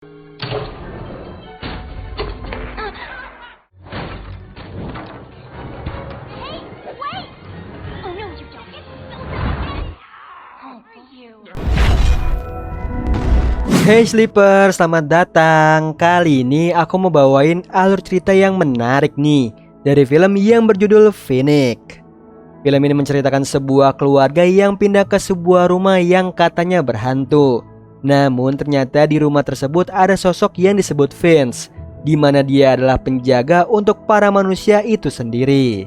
Hey Sleeper, selamat datang. Kali ini aku mau bawain alur cerita yang menarik nih dari film yang berjudul Phoenix. Film ini menceritakan sebuah keluarga yang pindah ke sebuah rumah yang katanya berhantu. Namun ternyata di rumah tersebut ada sosok yang disebut Vince, di mana dia adalah penjaga untuk para manusia itu sendiri.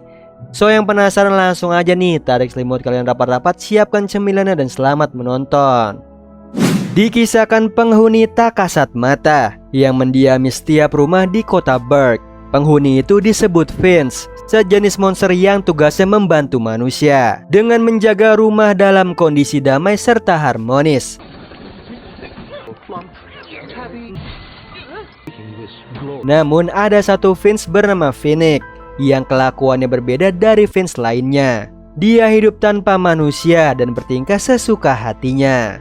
So yang penasaran langsung aja nih, tarik selimut kalian rapat-rapat, siapkan cemilannya dan selamat menonton. Dikisahkan penghuni tak kasat mata yang mendiami setiap rumah di kota Berg. Penghuni itu disebut Vince, sejenis monster yang tugasnya membantu manusia dengan menjaga rumah dalam kondisi damai serta harmonis. Namun ada satu Vince bernama Phoenix yang kelakuannya berbeda dari Vince lainnya. Dia hidup tanpa manusia dan bertingkah sesuka hatinya.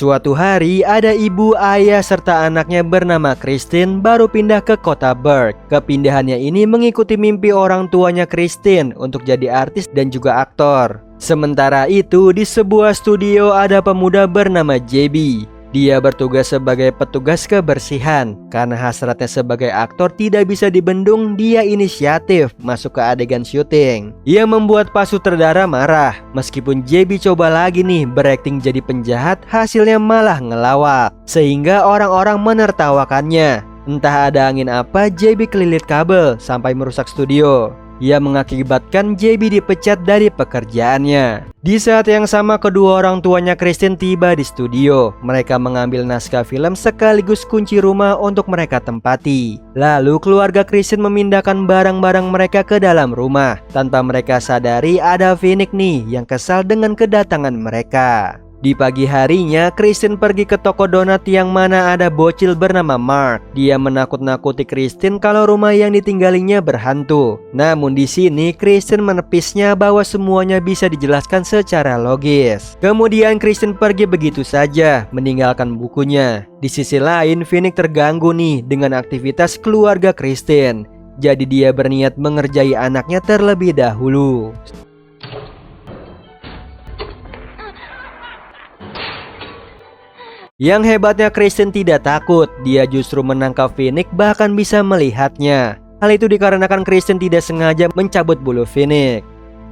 Suatu hari ada ibu, ayah, serta anaknya bernama Christine baru pindah ke kota Berg. Kepindahannya ini mengikuti mimpi orang tuanya Christine untuk jadi artis dan juga aktor. Sementara itu di sebuah studio ada pemuda bernama JB. Dia bertugas sebagai petugas kebersihan. Karena hasratnya sebagai aktor tidak bisa dibendung, dia inisiatif masuk ke adegan syuting. Ia membuat Pak Sutradara marah. Meskipun JB coba lagi nih berakting jadi penjahat, hasilnya malah ngelawak, sehingga orang-orang menertawakannya. Entah ada angin apa, JB kelilit kabel sampai merusak studio. Ia mengakibatkan JB dipecat dari pekerjaannya. Di saat yang sama kedua orang tuanya Christine tiba di studio. Mereka mengambil naskah film sekaligus kunci rumah untuk mereka tempati. Lalu keluarga Christine memindahkan barang-barang mereka ke dalam rumah. Tanpa mereka sadari ada Phoenix nih yang kesal dengan kedatangan mereka. Di pagi harinya, Christine pergi ke toko donat yang mana ada bocil bernama Mark. Dia menakut-nakuti Christine kalau rumah yang ditinggalinya berhantu. Namun di sini Christine menepisnya bahwa semuanya bisa dijelaskan secara logis. Kemudian Christine pergi begitu saja, meninggalkan bukunya. Di sisi lain, Phoenix terganggu nih dengan aktivitas keluarga Christine. Jadi dia berniat mengerjai anaknya terlebih dahulu. Yang hebatnya Christine tidak takut, dia justru menangkap Phoenix bahkan bisa melihatnya. Hal itu dikarenakan Christine tidak sengaja mencabut bulu Phoenix.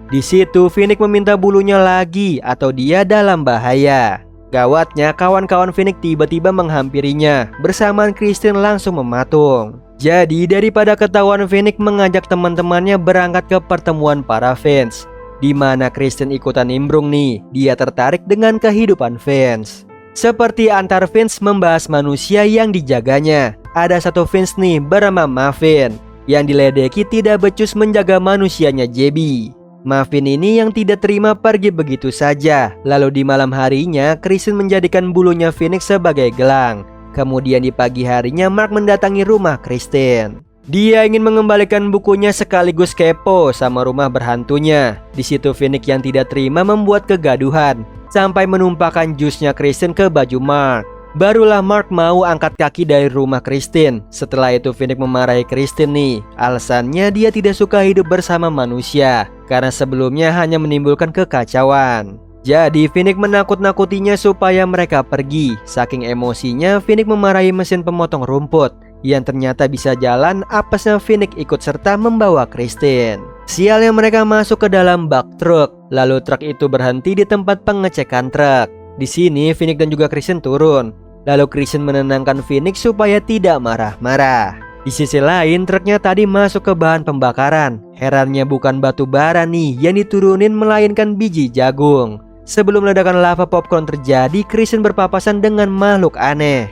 Di situ Phoenix meminta bulunya lagi atau dia dalam bahaya. Gawatnya kawan-kawan Phoenix tiba-tiba menghampirinya, bersamaan Christine langsung mematung. Jadi daripada ketahuan, Phoenix mengajak teman-temannya berangkat ke pertemuan para fans, di mana Christine ikutan nimbrung nih. Dia tertarik dengan kehidupan fans. Seperti antar Vince membahas manusia yang dijaganya. Ada satu Vince nih bernama Muffin yang diledeki tidak becus menjaga manusianya JB. Muffin ini yang tidak terima pergi begitu saja. Lalu di malam harinya Christine menjadikan bulunya Phoenix sebagai gelang. Kemudian di pagi harinya Mark mendatangi rumah Christine. Dia ingin mengembalikan bukunya sekaligus kepo sama rumah berhantunya. Di situ Phoenix yang tidak terima membuat kegaduhan sampai menumpahkan jusnya Christine ke baju Mark. Barulah Mark mau angkat kaki dari rumah Christine. Setelah itu Phoenix memarahi Christine nih. Alasannya dia tidak suka hidup bersama manusia karena sebelumnya hanya menimbulkan kekacauan. Jadi Phoenix menakut-nakutinya supaya mereka pergi. Saking emosinya Phoenix memarahi mesin pemotong rumput yang ternyata bisa jalan. Apesnya Phoenix ikut serta membawa Christine. Sialnya mereka masuk ke dalam bak truk. Lalu truk itu berhenti di tempat pengecekan truk. Di sini Phoenix dan juga Christine turun. Lalu Christine menenangkan Phoenix supaya tidak marah-marah. Di sisi lain truknya tadi masuk ke bahan pembakaran. Herannya bukan batu bara nih yang diturunin, melainkan biji jagung. Sebelum ledakan lava popcorn terjadi, Christine berpapasan dengan makhluk aneh.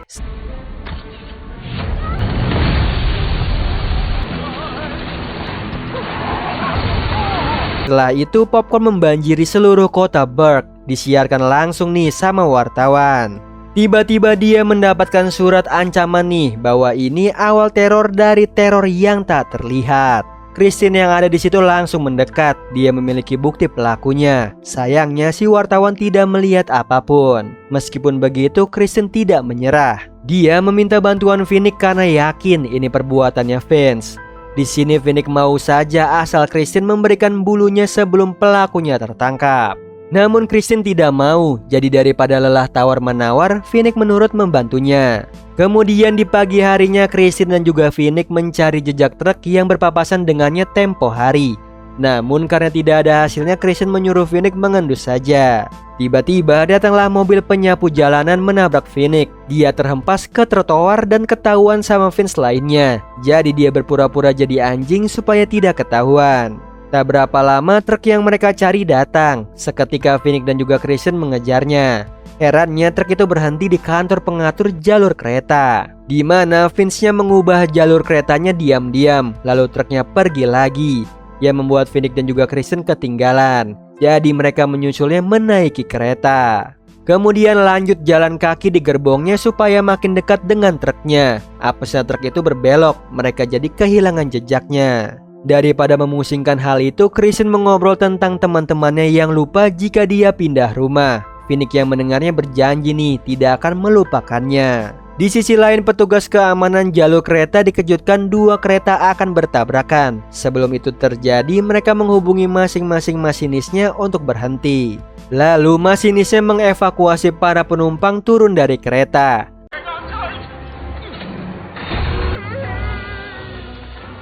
Setelah itu popcorn membanjiri seluruh kota Berg. Disiarkan langsung nih sama wartawan. Tiba-tiba dia mendapatkan surat ancaman nih bahwa ini awal teror dari teror yang tak terlihat. Kristen yang ada di situ langsung mendekat. Dia memiliki bukti pelakunya. Sayangnya si wartawan tidak melihat apapun. Meskipun begitu, Kristen tidak menyerah. Dia meminta bantuan Phoenix karena yakin ini perbuatannya Vince. Di sini Phoenix mau saja asal Kristen memberikan bulunya sebelum pelakunya tertangkap. Namun Kristen tidak mau, jadi daripada lelah tawar-menawar, Phoenix menurut membantunya. Kemudian di pagi harinya, Kristen dan juga Phoenix mencari jejak truk yang berpapasan dengannya tempo hari. Namun karena tidak ada hasilnya, Kristen menyuruh Phoenix mengendus saja. Tiba-tiba datanglah mobil penyapu jalanan menabrak Phoenix. Dia terhempas ke trotoar dan ketahuan sama Vince lainnya. Jadi dia berpura-pura jadi anjing supaya tidak ketahuan. Tak berapa lama truk yang mereka cari datang. Seketika Phoenix dan juga Kristen mengejarnya. Herannya truk itu berhenti di kantor pengatur jalur kereta, di mana Vince-nya mengubah jalur keretanya diam-diam. Lalu truknya pergi lagi, yang membuat Phoenix dan juga Kristen ketinggalan. Jadi mereka menyusulnya menaiki kereta. Kemudian lanjut jalan kaki di gerbongnya supaya makin dekat dengan truknya. Apesnya truk itu berbelok, mereka jadi kehilangan jejaknya. Daripada memusingkan hal itu, Kristen mengobrol tentang teman-temannya yang lupa jika dia pindah rumah. Phoenix yang mendengarnya berjanji nih tidak akan melupakannya. Di sisi lain, petugas keamanan jalur kereta dikejutkan dua kereta akan bertabrakan. Sebelum itu terjadi, mereka menghubungi masing-masing masinisnya untuk berhenti. Lalu masinisnya mengevakuasi para penumpang turun dari kereta.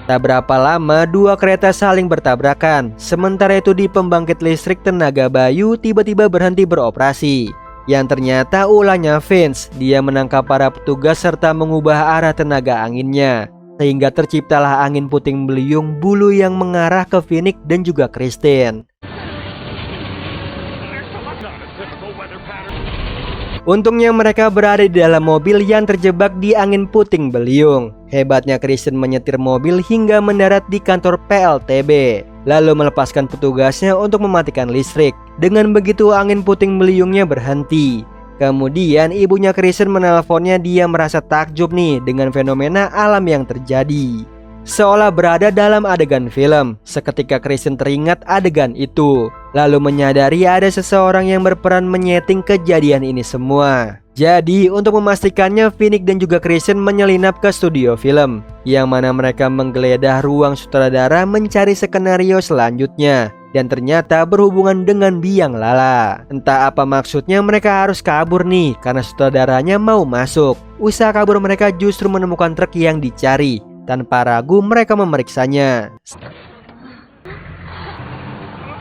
Tak berapa lama dua kereta saling bertabrakan. Sementara itu di pembangkit listrik tenaga Bayu tiba-tiba berhenti beroperasi. Yang ternyata ulahnya Vince. Dia menangkap para petugas serta mengubah arah tenaga anginnya, sehingga terciptalah angin puting beliung bulu yang mengarah ke Phoenix dan juga Kristen. Untungnya mereka berada di dalam mobil yang terjebak di angin puting beliung. Hebatnya Kristen menyetir mobil hingga mendarat di kantor PLTB, lalu melepaskan petugasnya untuk mematikan listrik. Dengan begitu angin puting beliungnya berhenti. Kemudian ibunya Kristen menelponnya. Dia merasa takjub nih dengan fenomena alam yang terjadi, seolah berada dalam adegan film. Seketika Kristen teringat adegan itu, lalu menyadari ada seseorang yang berperan menyeting kejadian ini semua. Jadi untuk memastikannya, Phoenix dan juga Kristen menyelinap ke studio film, yang mana mereka menggeledah ruang sutradara mencari skenario selanjutnya. Dan ternyata berhubungan dengan biang lala. Entah apa maksudnya, mereka harus kabur nih karena sutradaranya mau masuk. Usaha kabur mereka justru menemukan truk yang dicari. Tanpa ragu mereka memeriksanya,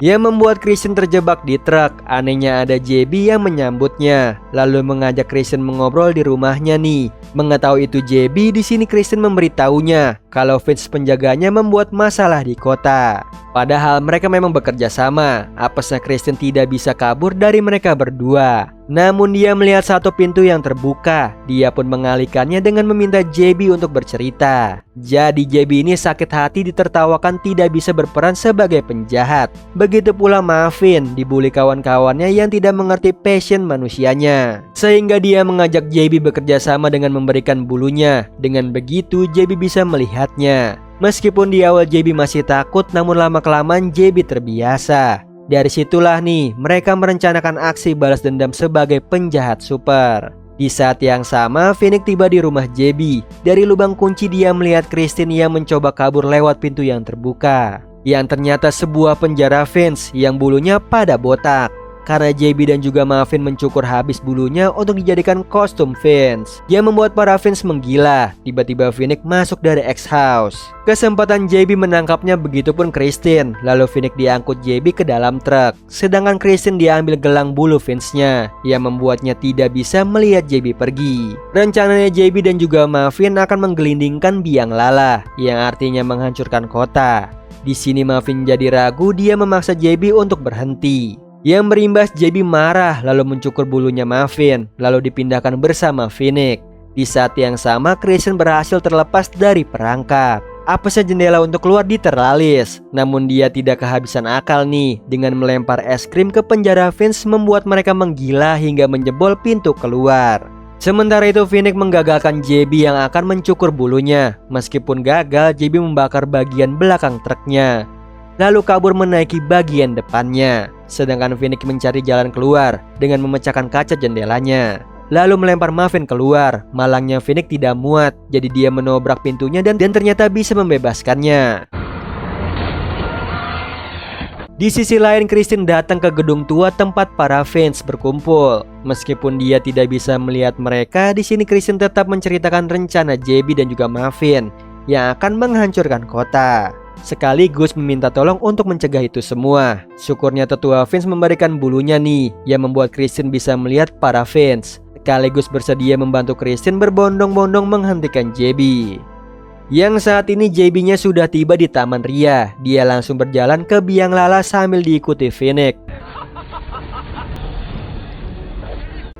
yang membuat Kristen terjebak di truk. Anehnya ada JB yang menyambutnya, lalu mengajak Kristen mengobrol di rumahnya nih. Mengetahui itu JB, di sini Kristen memberitahunya kalau Vince penjaganya membuat masalah di kota. Padahal mereka memang bekerja sama. Apesnya Kristen tidak bisa kabur dari mereka berdua. Namun dia melihat satu pintu yang terbuka. Dia pun mengalihkannya dengan meminta JB untuk bercerita. Jadi JB ini sakit hati ditertawakan tidak bisa berperan sebagai penjahat. Begitu pula Muffin dibully kawan-kawannya yang tidak mengerti passion manusianya, sehingga dia mengajak JB bekerja sama dengan memberikan bulunya. Dengan begitu JB bisa melihatnya. Meskipun di awal JB masih takut, namun lama-kelamaan JB terbiasa. Dari situlah nih mereka merencanakan aksi balas dendam sebagai penjahat super. Di saat yang sama, Phoenix tiba di rumah JB. Dari lubang kunci dia melihat Kristen yang mencoba kabur lewat pintu yang terbuka, yang ternyata sebuah penjara Vince yang bulunya pada botak. Karena JB dan juga Muffin mencukur habis bulunya untuk dijadikan kostum Vince, yang membuat para Vince menggila. Tiba-tiba Phoenix masuk dari X-House. Kesempatan JB menangkapnya, begitupun Kristen. Lalu Phoenix diangkut JB ke dalam truk, sedangkan Kristen diambil gelang bulu Vince-nya, yang membuatnya tidak bisa melihat JB pergi. Rencananya JB dan juga Muffin akan menggelindingkan biang lala, yang artinya menghancurkan kota. Di sini Muffin jadi ragu, dia memaksa JB untuk berhenti. Yang berimbas JB marah lalu mencukur bulunya Muffin, lalu dipindahkan bersama Phoenix. Di saat yang sama Kristen berhasil terlepas dari perangkap. Apesnya jendela untuk keluar diteralis, namun dia tidak kehabisan akal nih. Dengan melempar es krim ke penjara Vince membuat mereka menggila hingga menjebol pintu keluar. Sementara itu Phoenix menggagalkan JB yang akan mencukur bulunya. Meskipun gagal, JB membakar bagian belakang truknya, lalu kabur menaiki bagian depannya. Sedangkan Phoenix mencari jalan keluar dengan memecahkan kaca jendelanya, lalu melempar Maven keluar. Malangnya Phoenix tidak muat, jadi dia menobrak pintunya dan ternyata bisa membebaskannya. Di sisi lain, Kristen datang ke gedung tua tempat para fans berkumpul. Meskipun dia tidak bisa melihat mereka, di sini Kristen tetap menceritakan rencana JB dan juga Maven yang akan menghancurkan kota, sekaligus meminta tolong untuk mencegah itu semua. Syukurnya tetua fans memberikan bulunya nih, yang membuat Kristen bisa melihat para fans, sekaligus bersedia membantu Kristen berbondong-bondong menghentikan JB. Yang saat ini JB-nya sudah tiba di Taman Ria. Dia langsung berjalan ke biang lala sambil diikuti Phoenix.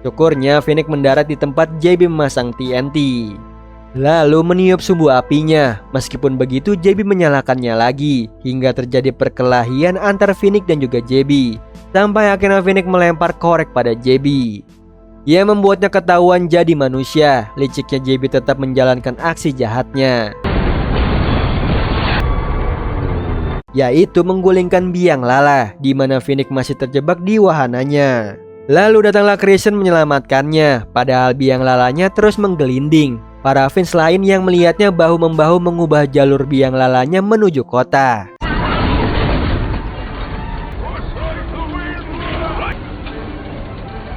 Syukurnya Phoenix mendarat di tempat JB memasang TNT, lalu meniup sumbu apinya. Meskipun begitu, JB menyalakannya lagi hingga terjadi perkelahian antara Phoenix dan juga JB, sampai akhirnya Phoenix melempar korek pada JB yang membuatnya ketahuan jadi manusia. Liciknya JB tetap menjalankan aksi jahatnya, yaitu menggulingkan biang lala di mana Phoenix masih terjebak di wahananya. Lalu datanglah Kristen menyelamatkannya, padahal biang lalanya terus menggelinding. Para fans lain yang melihatnya bahu-membahu mengubah jalur biang lalanya menuju kota.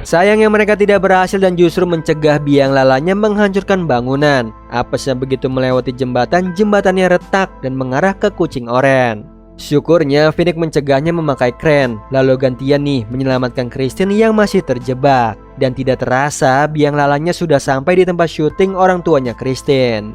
Sayangnya mereka tidak berhasil dan justru mencegah biang lalanya menghancurkan bangunan. Apesnya begitu melewati jembatan, jembatannya retak dan mengarah ke kucing oren. Syukurnya Phoenix mencegahnya memakai kren, lalu gantian nih menyelamatkan Kristen yang masih terjebak. Dan tidak terasa biang lalanya sudah sampai di tempat syuting orang tuanya Kristen.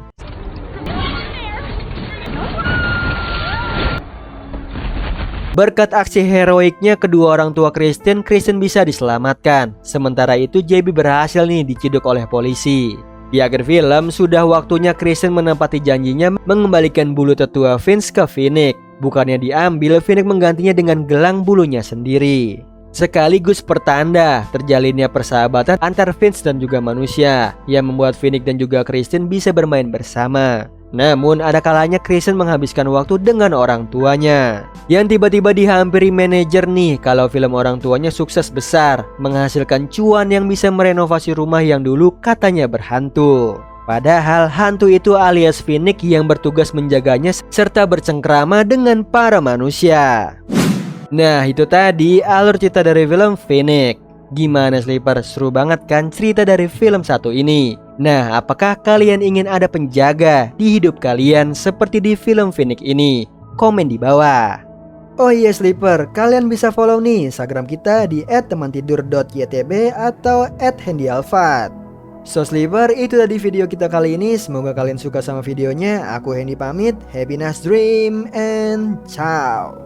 Berkat aksi heroiknya kedua orang tua Kristen bisa diselamatkan. Sementara itu JB berhasil nih diciduk oleh polisi. Di akhir film, sudah waktunya Kristen menepati janjinya mengembalikan bulu tetua Vince ke Phoenix. Bukannya diambil, Phoenix menggantinya dengan gelang bulunya sendiri, sekaligus pertanda terjalinnya persahabatan antar Vince dan juga manusia, yang membuat Phoenix dan juga Kristen bisa bermain bersama. Namun ada kalanya Kristen menghabiskan waktu dengan orang tuanya, yang tiba-tiba dihampiri manajer nih kalau film orang tuanya sukses besar, menghasilkan cuan yang bisa merenovasi rumah yang dulu katanya berhantu. Padahal hantu itu alias Phoenix yang bertugas menjaganya serta bercengkrama dengan para manusia. Nah, itu tadi alur cerita dari film Phoenix. Gimana Sleeper? Seru banget kan cerita dari film satu ini? Nah, apakah kalian ingin ada penjaga di hidup kalian seperti di film Phoenix ini? Komen di bawah. Oh iya Sleeper, kalian bisa follow nih Instagram kita di @temantidur.ytb atau @handyalfat. So Sleeper, itu tadi video kita kali ini. Semoga kalian suka sama videonya. Aku Hendy pamit. Happy nice dream and ciao.